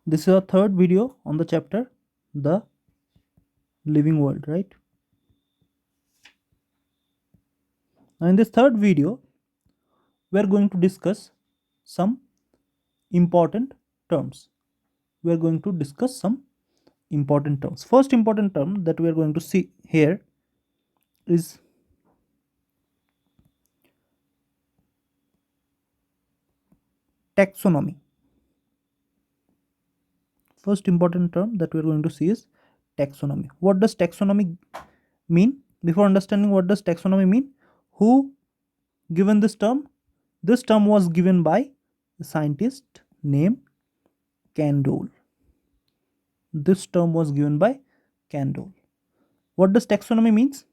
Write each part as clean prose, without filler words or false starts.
This is our third video on the chapter The Living World, right? Now, in this third video, we are going to discuss some important terms. We are going to discuss some important terms. First important term that we are going to see here is taxonomy. First important term that we are going to see is taxonomy. What does taxonomy mean? Before understanding what does taxonomy mean, who given this term? This term was given by a scientist named Candolle. This term was given by Candolle. What does taxonomy means?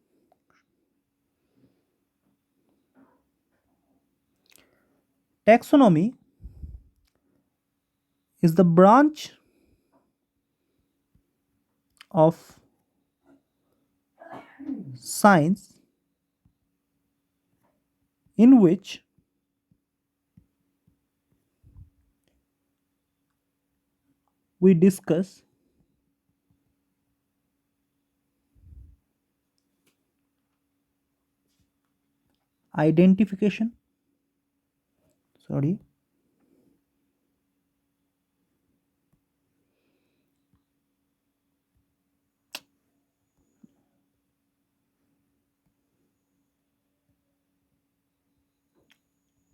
Taxonomy is the branch of science in which we discuss identification, sorry,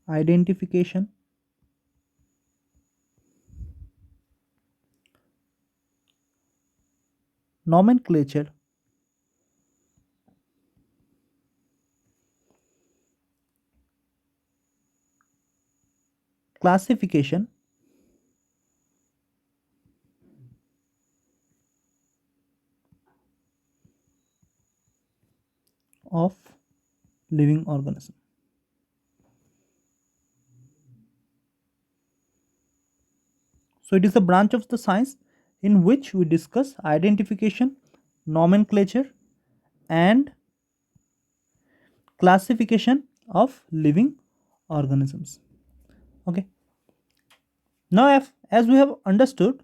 identification, nomenclature, classification, of living organism. So it is a branch of the science in which we discuss identification, nomenclature, and classification of living organisms. Okay. Now, as we have understood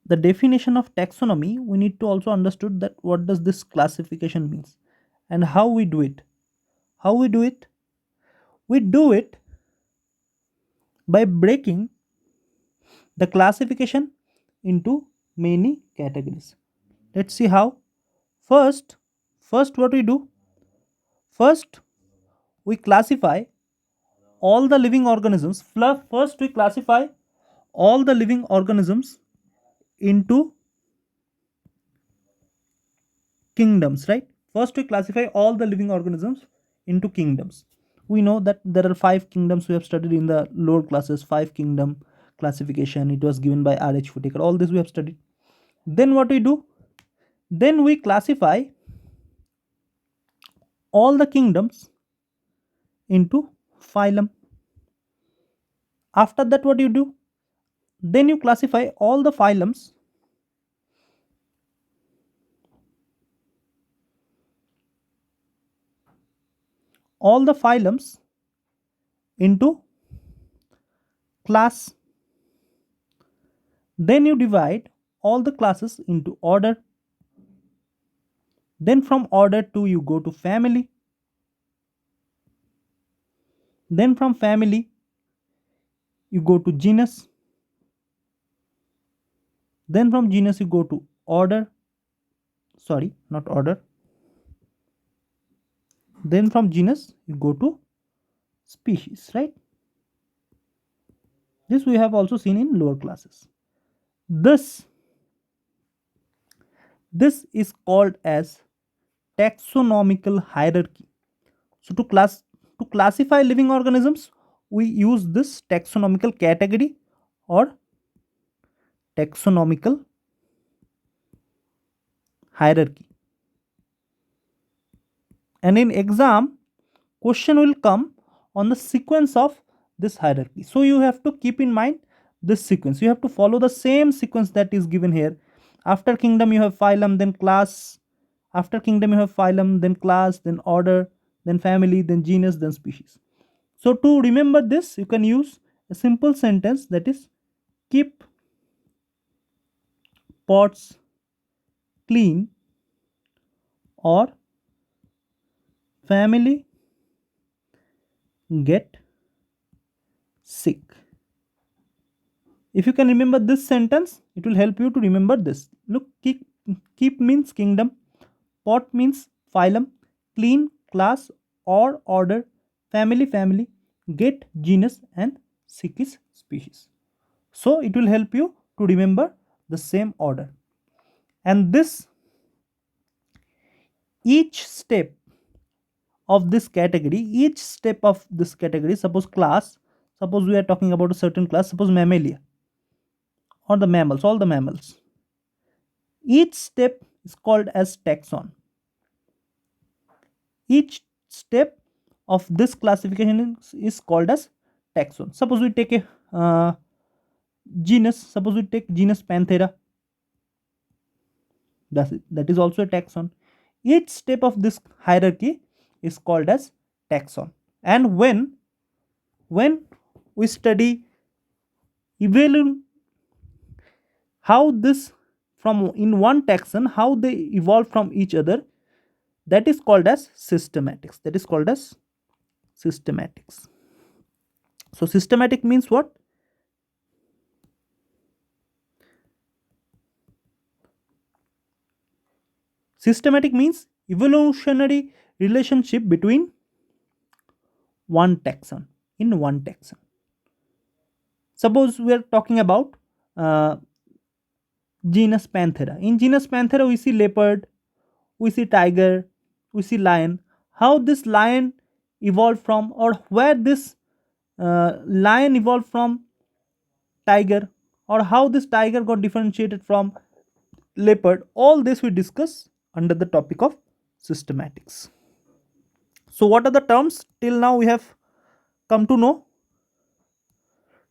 the definition of taxonomy, we need to also understood that what does this classification means and how we do it. How we do it? We do it by breaking the classification into many categories. Let's see how. First, what we do? First, we classify all the living organisms. First, we classify all the living organisms into kingdoms, right? First, we classify all the living organisms into kingdoms. We know that there are 5 kingdoms we have studied in the lower classes. 5 kingdom classification. It was given by R.H. Whitaker. All this we have studied. Then what we do? Then we classify all the kingdoms into phylum. After that, what you do? Then you classify all the phylums into class. Then you divide all the classes into order. Then from order 2 you go to family. Then from family you go to genus. Then from genus you go to order. Sorry, not order. Then from genus you go to species, right? This we have also seen in lower classes. This is called as taxonomical hierarchy. So to classify living organisms, we use this taxonomical category or taxonomical hierarchy. And in exam, question will come on the sequence of this hierarchy. So you have to keep in mind this sequence. You have to follow the same sequence that is given here. After kingdom you have phylum, then class. After kingdom you have phylum, then class, then order, then family, then genus, then species. So to remember this, you can use a simple sentence, that is keep pots clean, or family get sick. If you can remember this sentence, it will help you to remember this. Look, keep means kingdom, pot means phylum, clean class or order, family get genus, and sick is species. So it will help you to remember the same order. And this, each step of this category, each step of this category, suppose class, suppose we are talking about a certain class, suppose mammalia or the mammals, all the mammals, each step is called as taxon. Each step of this classification is called as taxon. Suppose we take a genus, suppose we take genus Panthera, that is also a taxon. Each step of this hierarchy is called as taxon. And when we study evaluate how this from in one taxon, how they evolve from each other, that is called as systematics. That is called as systematics. So systematic means what? Systematic means evolutionary relationship between one taxon, in one taxon. Suppose we are talking about uh, genus Panthera. In genus Panthera, we see leopard, we see tiger, we see lion. How this lion evolved from, or where this lion evolved from tiger, or how this tiger got differentiated from leopard, all this we discuss under the topic of systematics. So what are the terms till now we have come to know?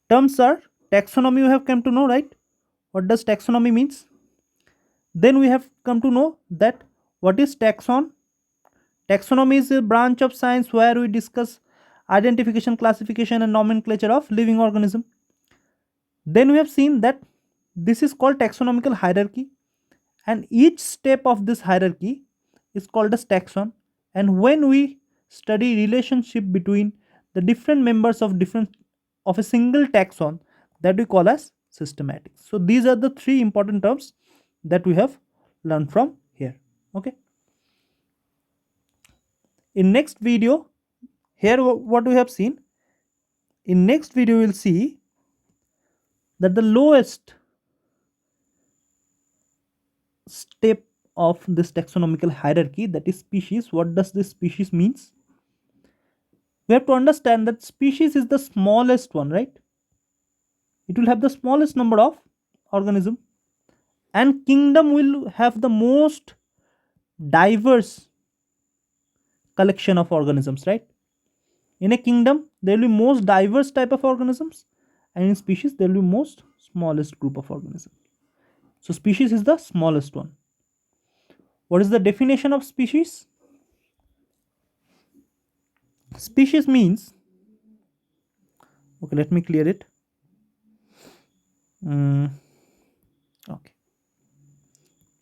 Terms are taxonomy, you have come to know, right? What does taxonomy means? Then we have come to know that what is taxon. Taxonomy is a branch of science where we discuss identification, classification and nomenclature of living organism. Then we have seen that this is called taxonomical hierarchy, and each step of this hierarchy is called as taxon. And when we study relationship between the different members of different of a single taxon, that we call as systematics. So these are the three important terms that we have learned from here. Okay, in next video, here what we have seen, in next video we will see that the lowest step of this taxonomical hierarchy, that is species. What does this species means? We have to understand that species is the smallest one, right? It will have the smallest number of organism, and kingdom will have the most diverse collection of organisms, right? In a kingdom there will be most diverse type of organisms, and in species there will be most smallest group of organisms. So species is the smallest one. What is the definition of species? Species means, okay, let me clear it. Okay,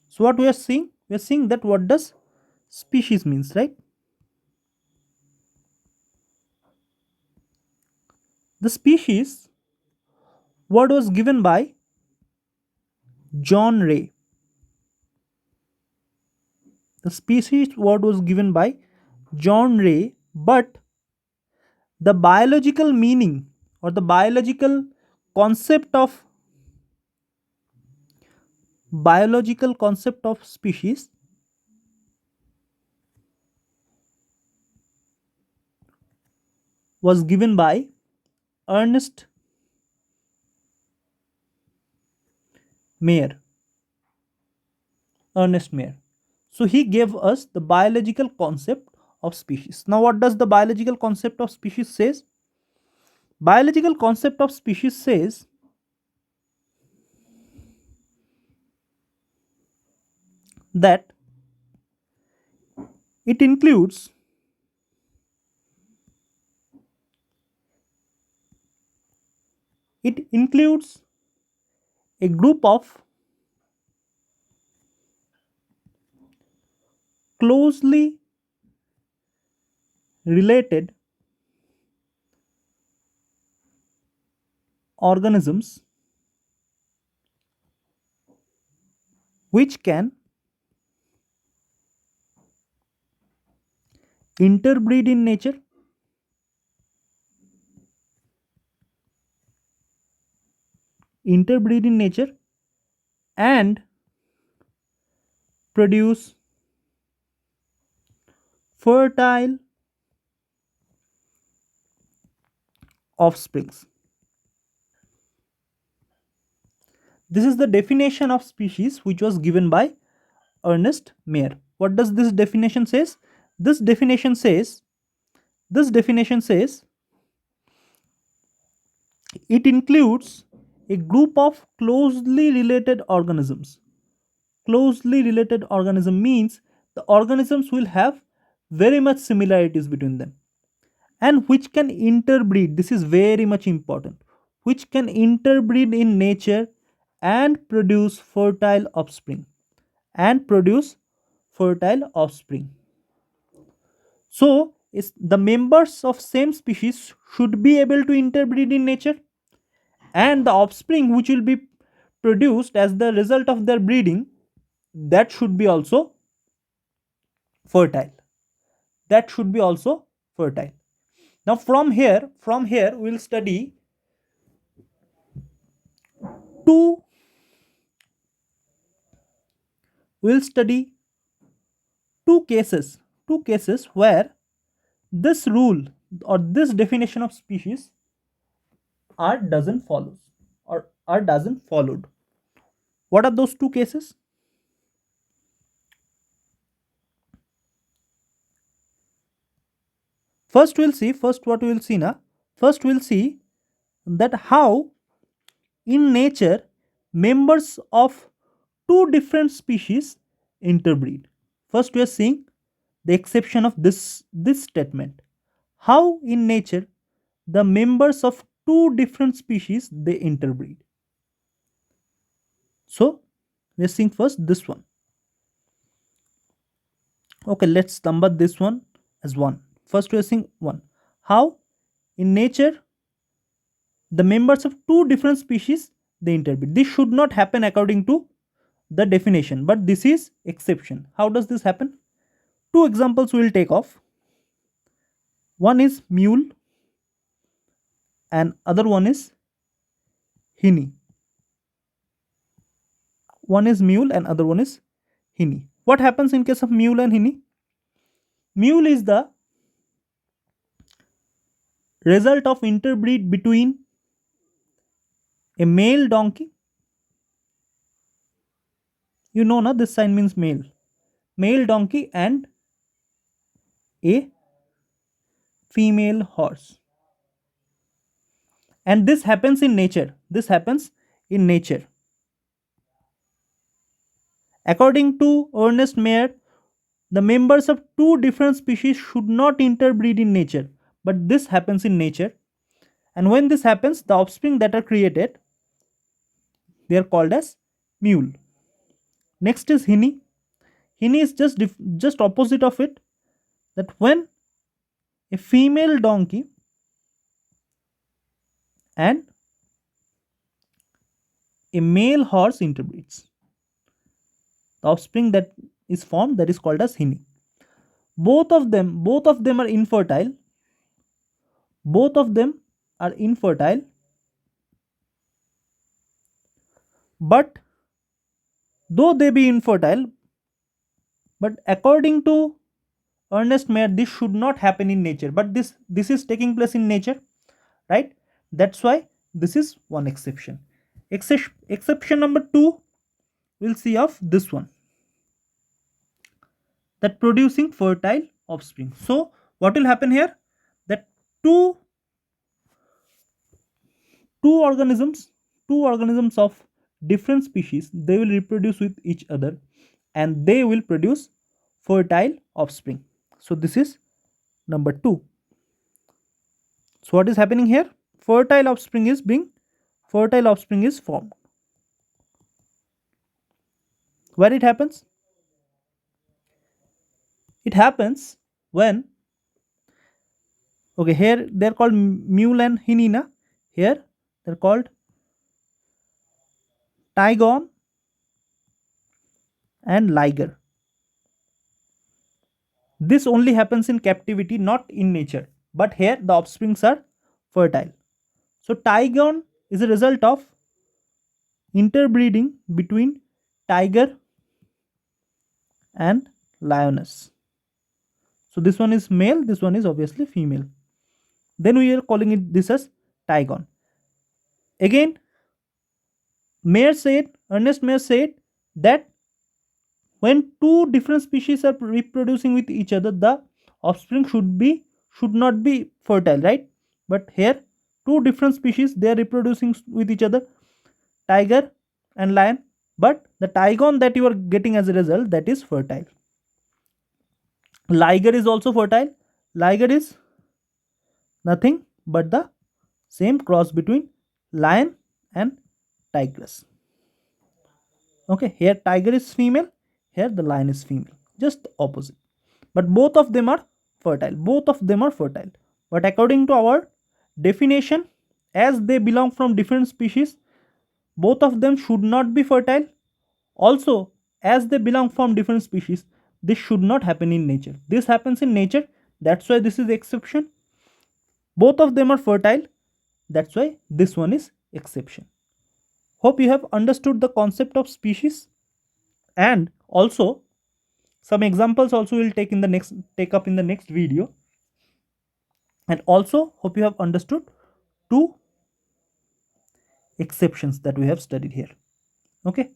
so what we are seeing, we are seeing that what does species means, right? The species word was given by John Ray. The species word was given by John Ray, but the biological meaning or the biological concept of species was given by Ernest Mayr. Ernest Mayr. So he gave us the biological concept of species. Now what does the biological concept of species says? Biological concept of species says that it includes it includes a group of closely related organisms which can interbreed in nature interbreed in nature and produce fertile offsprings. This is the definition of species which was given by Ernest Mayr. What does this definition says? This definition says this definition says it includes a group of closely related organisms. Closely related organism means the organisms will have very much similarities between them and which can interbreed. This is very much important. Which can interbreed in nature and produce fertile offspring. And produce fertile offspring. So, the members of same species should be able to interbreed in nature, and the offspring which will be produced as the result of their breeding, that should be also fertile. That should be also fertile. Now from here we'll study two we'll study two cases where this rule or this definition of species are doesn't follows or are doesn't followed. What are those two cases? First what we'll see now. First we'll see that how in nature members of two different species interbreed. First we are seeing the exception of this statement. How in nature the members of two different species they interbreed. So we are seeing first this one. Okay, let's number this one as 1. First we are seeing 1. How in nature the members of two different species they interbreed. This should not happen according to the definition, but this is exception. How does this happen? Two examples we will take off. One is mule and other one is hinny. One is mule and other one is hinny. What happens in case of mule and hinny? Mule is the result of interbreed between a male donkey. You know na, this sign means male. Male donkey and a female horse. And this happens in nature. This happens in nature. According to Ernest Mayr, the members of two different species should not interbreed in nature, but this happens in nature. And when this happens, the offspring that are created, they are called as mule. Next is hinny. Hinny is just opposite of it. That when a female donkey and a male horse interbreeds, the offspring that is formed, that is called as hinny. Both of them are infertile. Both of them are infertile. But though they be infertile, but according to Ernest Mayr, this should not happen in nature. But this is taking place in nature, right? That's why this is one exception. Exception number 2, we'll see of this one. That producing fertile offspring. So what will happen here? That two organisms of different species, they will reproduce with each other and they will produce fertile offspring. So this is number 2. So what is happening here? Fertile offspring is formed. Where it happens? It happens when, okay, here they're called mule and hyena. Here they're called tigon and liger. This only happens in captivity, not in nature. But here the offsprings are fertile. So tigon is a result of interbreeding between tiger and lioness. So this one is male, this one is obviously female. Then we are calling it this as tigon. Again, Ernest Mayr said that when two different species are reproducing with each other, the offspring should not be fertile, right? But here, two different species they are reproducing with each other, tiger and lion. But the tigon that you are getting as a result, that is fertile. Liger is also fertile. Liger is nothing but the same cross between lion and tigress. Okay, here tiger is female, here the lion is female, just the opposite. But both of them are fertile. Both of them are fertile. But according to our definition, as they belong from different species, both of them should not be fertile. Also, as they belong from different species, this should not happen in nature. This happens in nature. That's why this is the exception. Both of them are fertile. That's why this one is exception. Hope you have understood the concept of species, and also some examples also will take up in the next video. And also hope you have understood two exceptions that we have studied here. Okay.